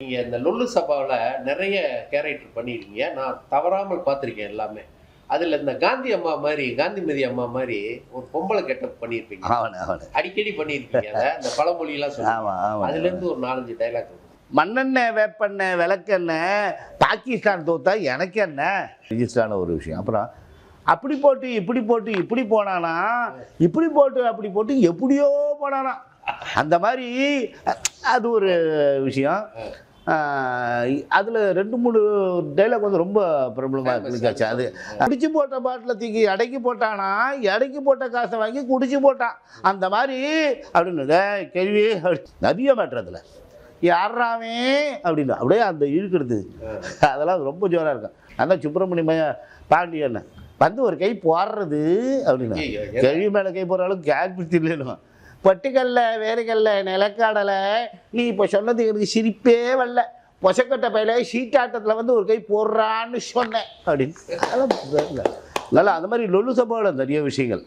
நீங்க இந்த லொல்லு சபாவில் நிறைய கேரக்டர் பண்ணியிருக்கீங்க. நான் தவறாமல் பார்த்துருக்கேன் எல்லாமே. அதில் இந்த காந்தி அம்மா மாதிரி, காந்திமதி அம்மா மாதிரி ஒரு பொம்பளை கெட்டப் பண்ணியிருப்பீங்க. அடிக்கடி பண்ணியிருப்பீங்க. அதை இந்த பழமொழியெல்லாம் சொல்லுவாங்க. அதுலேருந்து ஒரு 4-5 டைலாக் இருக்கு. மண்ணெண்ணெய் வேப்பெண்ணெய் விளக்கெண்ணெய் பாகிஸ்தான் தோத்தா எனக்கு என்ன ரிஜிஸ்டரான ஒரு விஷயம். அப்புறம் அப்படி போட்டு இப்படி போட்டு இப்படி போனானா, இப்படி போட்டு அப்படி போட்டு எப்படியோ போனானா, அந்த மாதிரி அது ஒரு விஷயம். அதில் 2-3 டைலாக் வந்து ரொம்ப பிரபலமாக இருந்துச்சு. அது குடிச்சு போட்ட பாட்டில் தூக்கி எடைக்கு போட்டானா, எடைக்கு போட்ட காசை வாங்கி குடிச்சு போட்டான் அந்த மாதிரி அப்படின்னு கேள்வி நிறைய மாற்றத்தில் யாராமே அப்படின்னு அப்படியே அந்த இழுக்கிறது அதெல்லாம் ரொம்ப ஜோராக இருக்கும். அதான் சுப்பிரமணிய பாண்டியன் வந்து ஒரு கை போடுறது அப்படின்னா கேள்வி மேலே கை போடுற அளவுக்கு கேட்பிட்டு இல்லைன்னு பட்டுக்கல்ல வேறுகல்ல நிலக்காடலை நீ இப்போ சொன்னது எனக்கு சிரிப்பே வரல. பொசக்கட்டை பையில சீட்டாட்டத்தில் வந்து ஒரு கை போடுறான்னு சொன்னேன் அப்படின்னு. அதெல்லாம் நல்லா அந்த மாதிரி லொல்லு சபாவில் நிறைய விஷயங்கள்.